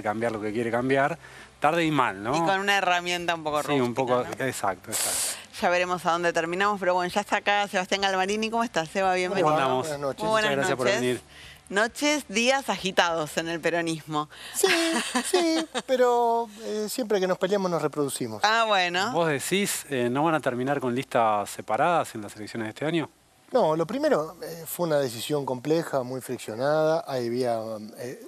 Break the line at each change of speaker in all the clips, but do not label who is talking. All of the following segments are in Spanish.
cambiar lo que quiere cambiar, tarde y mal, ¿no?
Y con una herramienta un poco rústica,
Sí, un poco,
¿no?
exacto.
Ya veremos a dónde terminamos, pero bueno, ya está acá Sebastián Galmarini. ¿Cómo estás, Seba? Bienvenido.
¿Cómo andamos?
Buenas noches.
Muy buenas
Muchas gracias por
noches.
venir.
Noches, días agitados en el peronismo.
Sí, pero siempre que nos peleamos nos reproducimos.
Ah, bueno.
¿Vos decís, no van a terminar con listas separadas en las elecciones de este año?
No, lo primero fue una decisión compleja, muy friccionada.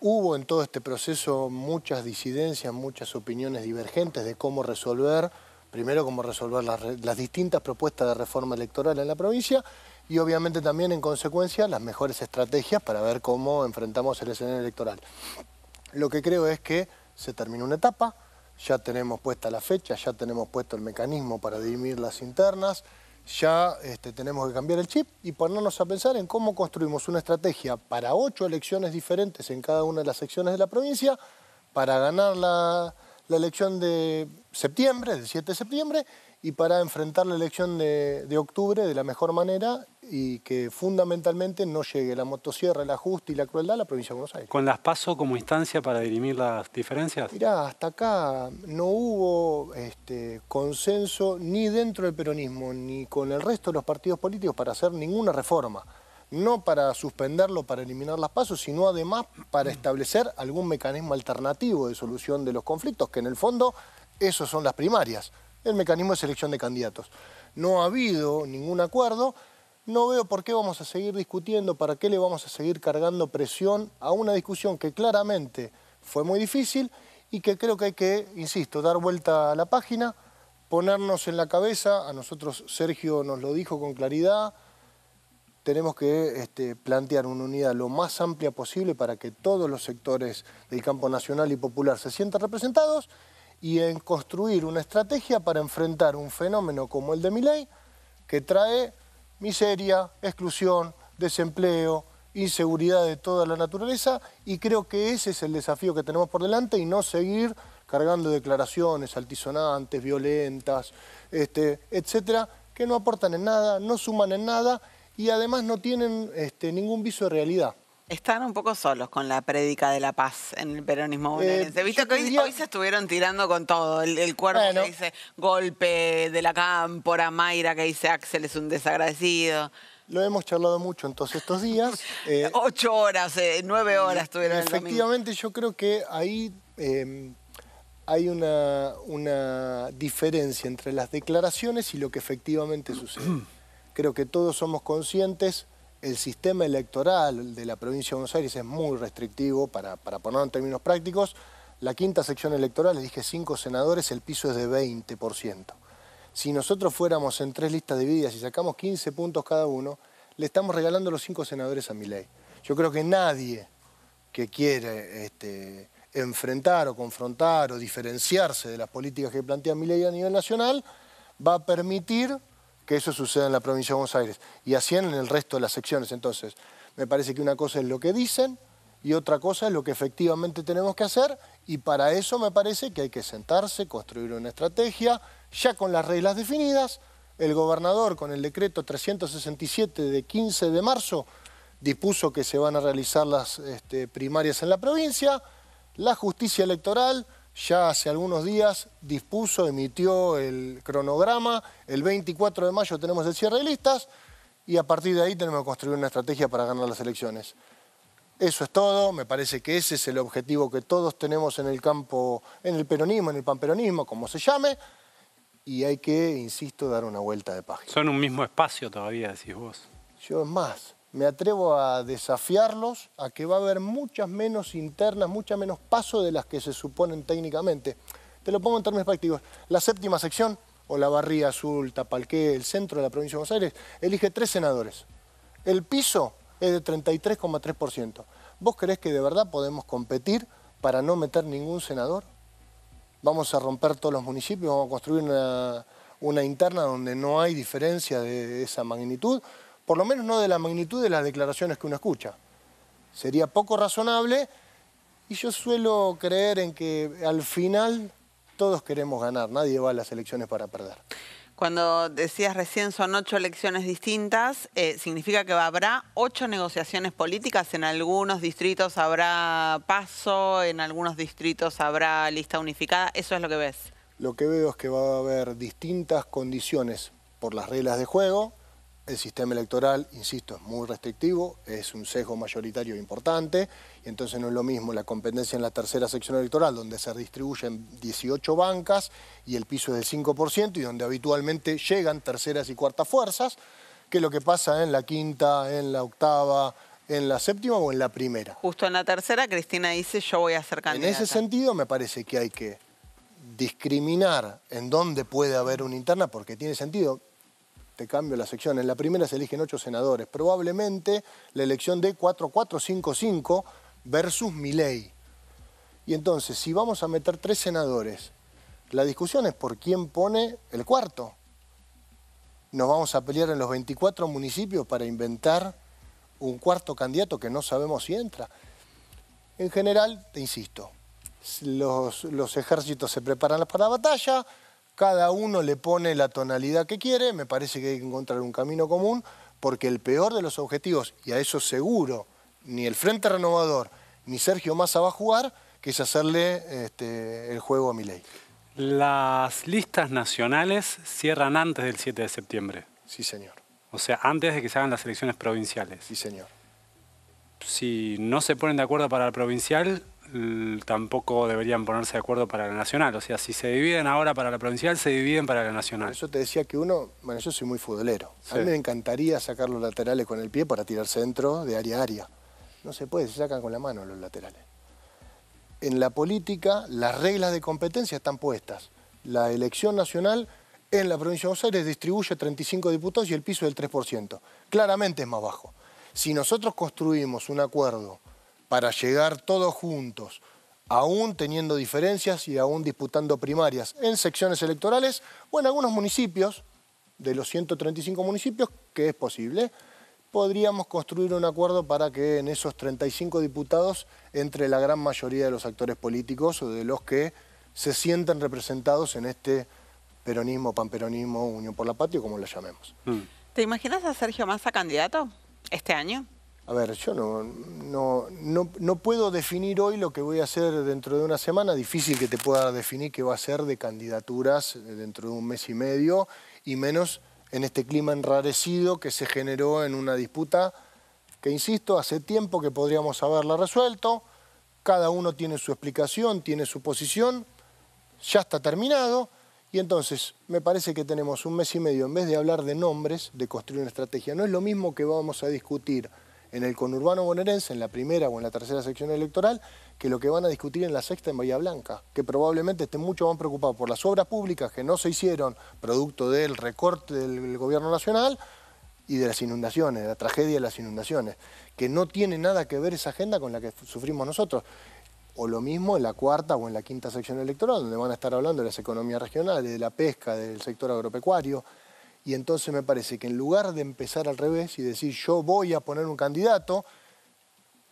Hubo en todo este proceso muchas disidencias, muchas opiniones divergentes de cómo resolver, primero cómo resolver las distintas propuestas de reforma electoral en la provincia y obviamente también en consecuencia las mejores estrategias para ver cómo enfrentamos el escenario electoral. Lo que creo es que se terminó una etapa, ya tenemos puesta la fecha, ya tenemos puesto el mecanismo para dirimir las internas, ya tenemos que cambiar el chip y ponernos a pensar en cómo construimos una estrategia para 8 elecciones diferentes en cada una de las secciones de la provincia para ganar la elección de septiembre, del 7 de septiembre, y para enfrentar la elección de octubre de la mejor manera y que fundamentalmente no llegue la motosierra, el ajuste y la crueldad a la provincia de Buenos Aires.
¿Con las PASO como instancia para dirimir las diferencias?
Mirá, hasta acá no hubo consenso ni dentro del peronismo ni con el resto de los partidos políticos para hacer ninguna reforma. No para suspenderlo, para eliminar las PASO, sino además para establecer algún mecanismo alternativo de solución de los conflictos, que en el fondo esos son las primarias. El mecanismo de selección de candidatos. No ha habido ningún acuerdo. No veo por qué vamos a seguir discutiendo, para qué le vamos a seguir cargando presión a una discusión que claramente fue muy difícil y que creo que hay que, insisto, dar vuelta a la página, ponernos en la cabeza, a nosotros Sergio nos lo dijo con claridad, tenemos que plantear una unidad lo más amplia posible para que todos los sectores del campo nacional y popular se sientan representados y en construir una estrategia para enfrentar un fenómeno como el de Milei, que trae miseria, exclusión, desempleo, inseguridad de toda la naturaleza, y creo que ese es el desafío que tenemos por delante y no seguir cargando declaraciones altisonantes, violentas, etcétera, que no aportan en nada, no suman en nada y además no tienen ningún viso de realidad.
Están un poco solos con la prédica de la paz en el peronismo bonaerense. Viste que hoy se estuvieron tirando con todo. El cuerpo que dice golpe de la cámpora, Mayra que dice Axel es un desagradecido.
Lo hemos charlado mucho en todos estos días.
8 horas, 9 horas estuvieron el domingo.
Efectivamente, yo creo que ahí hay una diferencia entre las declaraciones y lo que efectivamente sucede. Creo que todos somos conscientes. El sistema electoral de la provincia de Buenos Aires es muy restrictivo, para ponerlo en términos prácticos. La quinta sección electoral, les dije 5 senadores, el piso es de 20%. Si nosotros fuéramos en 3 listas divididas y sacamos 15 puntos cada uno, le estamos regalando los 5 senadores a Milei. Yo creo que nadie que quiere enfrentar o confrontar o diferenciarse de las políticas que plantea Milei a nivel nacional va a permitir que eso suceda en la provincia de Buenos Aires y así en el resto de las secciones. Entonces, me parece que una cosa es lo que dicen y otra cosa es lo que efectivamente tenemos que hacer y para eso me parece que hay que sentarse, construir una estrategia, ya con las reglas definidas. El gobernador, con el decreto 367 de 15 de marzo, dispuso que se van a realizar las primarias en la provincia. La justicia electoral ya hace algunos días dispuso, emitió el cronograma, el 24 de mayo tenemos el cierre de listas y a partir de ahí tenemos que construir una estrategia para ganar las elecciones. Eso es todo, me parece que ese es el objetivo que todos tenemos en el campo, en el peronismo, en el panperonismo, como se llame, y hay que, insisto, dar una vuelta de página.
Son un mismo espacio todavía, decís vos.
Yo es más, me atrevo a desafiarlos a que va a haber muchas menos internas, muchas menos pasos de las que se suponen técnicamente. Te lo pongo en términos prácticos. La séptima sección, o la Barría Azul, Tapalqué, el centro de la provincia de Buenos Aires, elige 3 senadores. El piso es de 33,3%. ¿Vos creés que de verdad podemos competir para no meter ningún senador? Vamos a romper todos los municipios, vamos a construir una interna donde no hay diferencia de esa magnitud. Por lo menos no de la magnitud de las declaraciones que uno escucha. Sería poco razonable y yo suelo creer en que al final todos queremos ganar, nadie va a las elecciones para perder.
Cuando decías recién son 8 elecciones distintas, ¿significa que habrá 8 negociaciones políticas? En algunos distritos habrá PASO, en algunos distritos habrá lista unificada. ¿Eso es lo que ves?
Lo que veo es que va a haber distintas condiciones por las reglas de juego. El sistema electoral, insisto, es muy restrictivo, es un sesgo mayoritario importante, y entonces no es lo mismo la competencia en la tercera sección electoral, donde se distribuyen 18 bancas y el piso es del 5%, y donde habitualmente llegan terceras y cuartas fuerzas, que lo que pasa en la quinta, en la octava, en la séptima o en la primera.
Justo en la tercera, Cristina dice, yo voy a ser candidata.
En ese sentido, me parece que hay que discriminar en dónde puede haber una interna, porque tiene sentido. Te cambio la sección. En la primera se eligen 8 senadores. Probablemente la elección de 4-4-5-5 versus Milei. Y entonces, si vamos a meter 3 senadores, la discusión es por quién pone el cuarto. Nos vamos a pelear en los 24 municipios para inventar un cuarto candidato que no sabemos si entra. En general, te insisto, los ejércitos se preparan para la batalla. Cada uno le pone la tonalidad que quiere, me parece que hay que encontrar un camino común, porque el peor de los objetivos, y a eso seguro, ni el Frente Renovador, ni Sergio Massa va a jugar, que es hacerle el juego a Milei.
Las listas nacionales cierran antes del 7 de septiembre.
Sí, señor.
O sea, antes de que se hagan las elecciones provinciales.
Sí, señor.
Si no se ponen de acuerdo para la provincial, tampoco deberían ponerse de acuerdo para la nacional. O sea, si se dividen ahora para la provincial, se dividen para la nacional.
Por eso te decía que yo soy muy futbolero. Sí. A mí me encantaría sacar los laterales con el pie para tirar centro de área a área. No se puede, se sacan con la mano los laterales. En la política, las reglas de competencia están puestas. La elección nacional en la provincia de Buenos Aires distribuye 35 diputados y el piso es del 3%. Claramente es más bajo. Si nosotros construimos un acuerdo para llegar todos juntos, aún teniendo diferencias y aún disputando primarias en secciones electorales o en algunos municipios, de los 135 municipios, que es posible, podríamos construir un acuerdo para que en esos 35 diputados entre la gran mayoría de los actores políticos o de los que se sientan representados en este peronismo, panperonismo, Unión por la Patria, como lo llamemos.
¿Te imaginas a Sergio Massa candidato este año?
A ver, yo no puedo definir hoy lo que voy a hacer dentro de una semana. Difícil que te pueda definir qué va a ser de candidaturas dentro de un mes y medio, y menos en este clima enrarecido que se generó en una disputa que, insisto, hace tiempo que podríamos haberla resuelto. Cada uno tiene su explicación, tiene su posición, ya está terminado. Y entonces, me parece que tenemos un mes y medio, en vez de hablar de nombres, de construir una estrategia. No es lo mismo que vamos a discutir en el conurbano bonaerense, en la primera o en la tercera sección electoral, que lo que van a discutir en la sexta en Bahía Blanca, que probablemente estén mucho más preocupados por las obras públicas que no se hicieron producto del recorte del gobierno nacional y de las inundaciones, de la tragedia de las inundaciones, que no tiene nada que ver esa agenda con la que sufrimos nosotros. O lo mismo en la cuarta o en la quinta sección electoral, donde van a estar hablando de las economías regionales, de la pesca, del sector agropecuario. Y entonces me parece que en lugar de empezar al revés y decir yo voy a poner un candidato,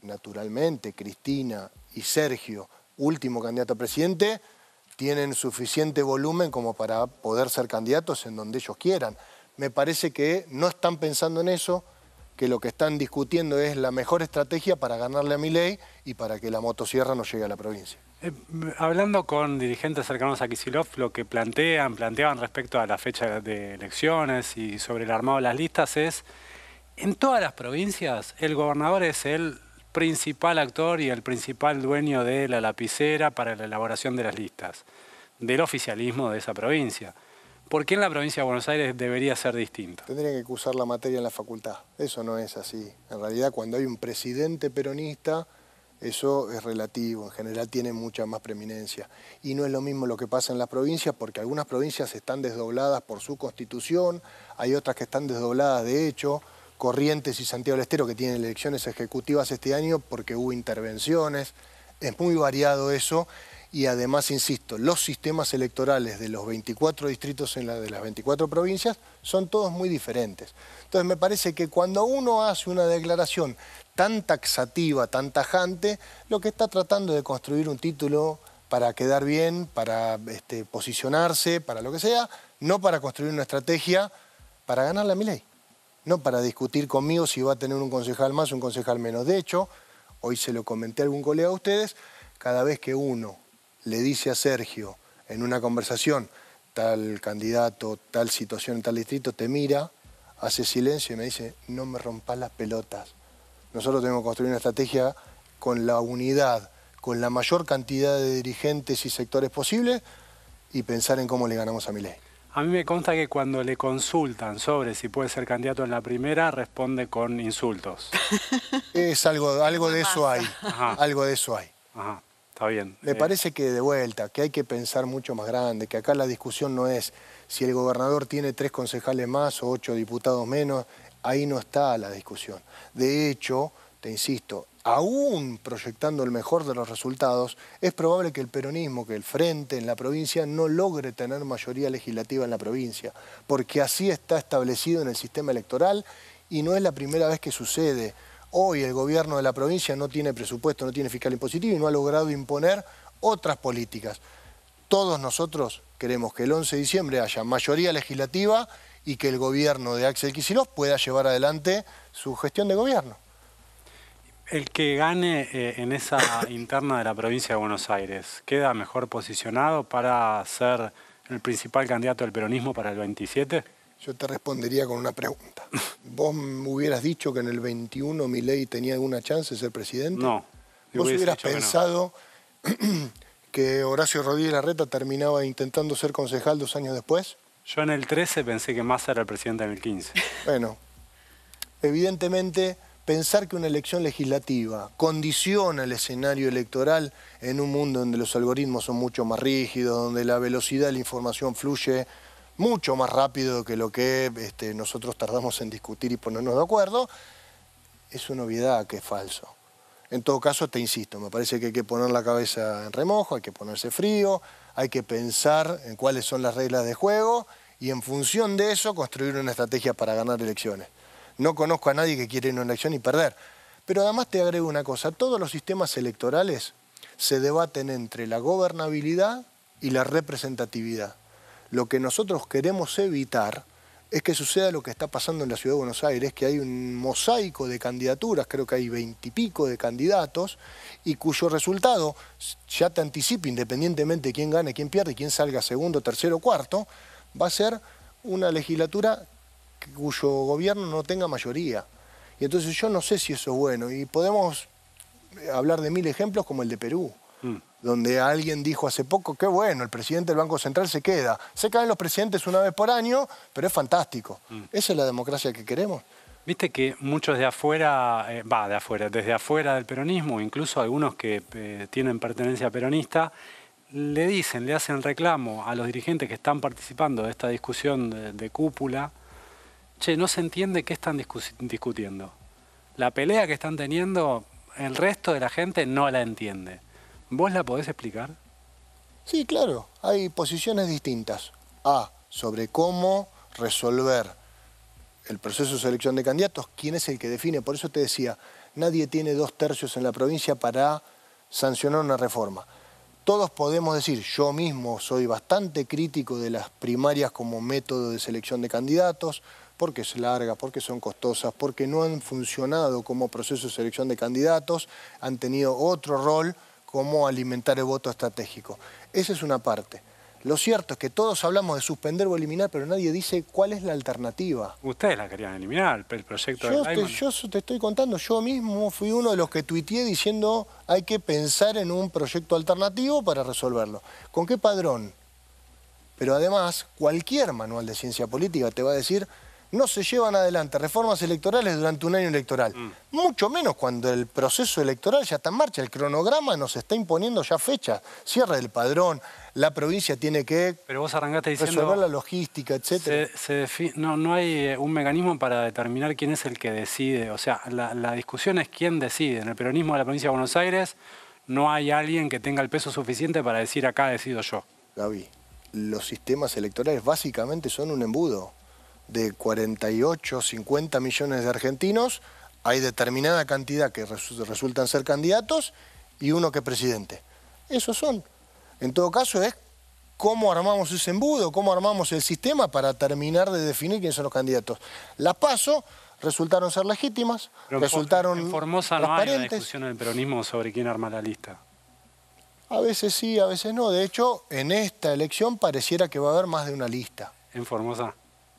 naturalmente Cristina y Sergio, último candidato a presidente, tienen suficiente volumen como para poder ser candidatos en donde ellos quieran. Me parece que no están pensando en eso, que lo que están discutiendo es la mejor estrategia para ganarle a Milei y para que la motosierra no llegue a la provincia.
Hablando con dirigentes cercanos a Kicillof, lo que planteaban respecto a la fecha de elecciones y sobre el armado de las listas es, en todas las provincias el gobernador es el principal actor y el principal dueño de la lapicera para la elaboración de las listas, del oficialismo de esa provincia. ¿Por qué en la provincia de Buenos Aires debería ser distinto?
Tendrían que cursar la materia en la facultad. Eso no es así. En realidad, cuando hay un presidente peronista, eso es relativo. En general tiene mucha más preeminencia. Y no es lo mismo lo que pasa en las provincias, porque algunas provincias están desdobladas por su constitución, hay otras que están desdobladas de hecho. Corrientes y Santiago del Estero, que tienen elecciones ejecutivas este año porque hubo intervenciones. Es muy variado eso. Y además, insisto, los sistemas electorales de los 24 distritos de las 24 provincias son todos muy diferentes. Entonces me parece que cuando uno hace una declaración tan taxativa, tan tajante, lo que está tratando de construir un título para quedar bien, para posicionarse, para lo que sea, no para construir una estrategia para ganarle a Milei, no para discutir conmigo si va a tener un concejal más o un concejal menos. De hecho, hoy se lo comenté a algún colega de ustedes, cada vez que uno le dice a Sergio en una conversación, tal candidato, tal situación en tal distrito, te mira, hace silencio y me dice, no me rompas las pelotas. Nosotros tenemos que construir una estrategia con la unidad, con la mayor cantidad de dirigentes y sectores posibles y pensar en cómo le ganamos a Milei.
A mí me consta que cuando le consultan sobre si puede ser candidato en la primera, responde con insultos.
Es algo de eso hay, algo de eso hay.
Ajá, está bien.
Me parece que de vuelta, que hay que pensar mucho más grande, que acá la discusión no es si el gobernador tiene 3 concejales más o 8 diputados menos, ahí no está la discusión. De hecho, te insisto, aún proyectando el mejor de los resultados, es probable que el peronismo, que el Frente en la provincia no logre tener mayoría legislativa en la provincia, porque así está establecido en el sistema electoral y no es la primera vez que sucede. Hoy el gobierno de la provincia no tiene presupuesto, no tiene fiscal impositivo y no ha logrado imponer otras políticas. Todos nosotros queremos que el 11 de diciembre haya mayoría legislativa y que el gobierno de Axel Kicillof pueda llevar adelante su gestión de gobierno.
El que gane en esa interna de la provincia de Buenos Aires, ¿queda mejor posicionado para ser el principal candidato del peronismo para el 27?
Yo te respondería con una pregunta. ¿Vos me hubieras dicho que en el 21 Milei tenía alguna chance de ser presidente?
No.
¿Vos hubieras pensado que Horacio Rodríguez Larreta terminaba intentando ser concejal 2 años después?
Yo en el 13 pensé que Massa era el presidente en el 15.
Bueno, evidentemente pensar que una elección legislativa condiciona el escenario electoral en un mundo donde los algoritmos son mucho más rígidos, donde la velocidad de la información fluye mucho más rápido que lo que nosotros tardamos en discutir y ponernos de acuerdo, es una obviedad que es falso. En todo caso, te insisto, me parece que hay que poner la cabeza en remojo, hay que ponerse frío, hay que pensar en cuáles son las reglas de juego y en función de eso construir una estrategia para ganar elecciones. No conozco a nadie que quiera ir a una elección y perder. Pero además te agrego una cosa, todos los sistemas electorales se debaten entre la gobernabilidad y la representatividad. Lo que nosotros queremos evitar es que suceda lo que está pasando en la Ciudad de Buenos Aires, que hay un mosaico de candidaturas, creo que hay 20 y pico de candidatos, y cuyo resultado, ya te anticipo, independientemente de quién gane, quién pierde, quién salga segundo, tercero, cuarto, va a ser una legislatura cuyo gobierno no tenga mayoría. Y entonces yo no sé si eso es bueno. Y podemos hablar de 1000 ejemplos como el de Perú, donde alguien dijo hace poco, qué bueno, el presidente del Banco Central se queda. Se caen los presidentes una vez por año, pero es fantástico. ¿Esa es la democracia que queremos?
Viste que muchos de afuera, desde afuera del peronismo, incluso algunos que tienen pertenencia peronista, le hacen reclamo a los dirigentes que están participando de esta discusión de cúpula. Che, no se entiende qué están discutiendo. La pelea que están teniendo, el resto de la gente no la entiende. ¿Vos la podés explicar?
Sí, claro. Hay posiciones distintas. Sobre cómo resolver el proceso de selección de candidatos, quién es el que define. Por eso te decía, nadie tiene 2/3 en la provincia para sancionar una reforma. Todos podemos decir, yo mismo soy bastante crítico de las primarias como método de selección de candidatos, porque es larga, porque son costosas, porque no han funcionado como proceso de selección de candidatos, han tenido otro rol como alimentar el voto estratégico. Esa es una parte. Lo cierto es que todos hablamos de suspender o eliminar, pero nadie dice cuál es la alternativa.
Ustedes la querían eliminar, el proyecto de Gleiman.
Yo te estoy contando, yo mismo fui uno de los que tuiteé diciendo hay que pensar en un proyecto alternativo para resolverlo. ¿Con qué padrón? Pero además, cualquier manual de ciencia política te va a decir no se llevan adelante reformas electorales durante un año electoral. Mucho menos cuando el proceso electoral ya está en marcha. El cronograma nos está imponiendo ya fechas. Cierre del padrón, la provincia tiene que
Pero vos arrancaste diciendo,
resolver la logística, etc.
No hay un mecanismo para determinar quién es el que decide. O sea, la discusión es quién decide. En el peronismo de la provincia de Buenos Aires no hay alguien que tenga el peso suficiente para decir acá decido yo.
Gaby, los sistemas electorales básicamente son un embudo. De 48, 50 millones de argentinos, hay determinada cantidad que resultan ser candidatos y uno que es presidente. Esos son. En todo caso es cómo armamos ese embudo, cómo armamos el sistema para terminar de definir quiénes son los candidatos. Las PASO resultaron ser legítimas, resultaron
en Formosa no hay una
transparentes.
discusión en el peronismo sobre quién arma la lista.
A veces sí, a veces no. De hecho, en esta elección pareciera que va a haber más de una lista.
¿En Formosa?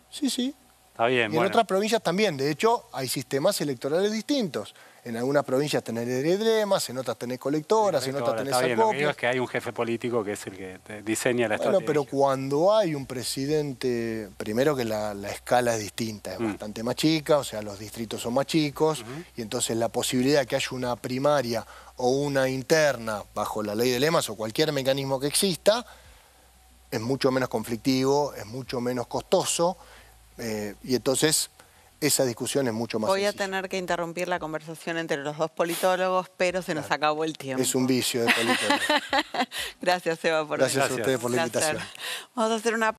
Sí, sí.
Está bien,
Y en otras provincias también. De hecho, hay sistemas electorales distintos. En algunas provincias tenés heredremas, en otras tenés colectoras, en otras tenés
Lo que digo
acopios.
es que hay un jefe político que es el que diseña la
Bueno,
estrategia.
pero cuando hay un presidente, primero que la escala es distinta, es bastante más chica, o sea, los distritos son más chicos, y entonces la posibilidad de que haya una primaria o una interna bajo la ley de lemas o cualquier mecanismo que exista, es mucho menos conflictivo, es mucho menos costoso, y entonces esa discusión es mucho más
Voy a
sencilla.
tener que interrumpir la conversación entre los dos politólogos, pero se nos acabó el tiempo.
Es un vicio de politólogo.
Gracias, Eva, por
Gracias a ustedes por la invitación.
Vamos a hacer una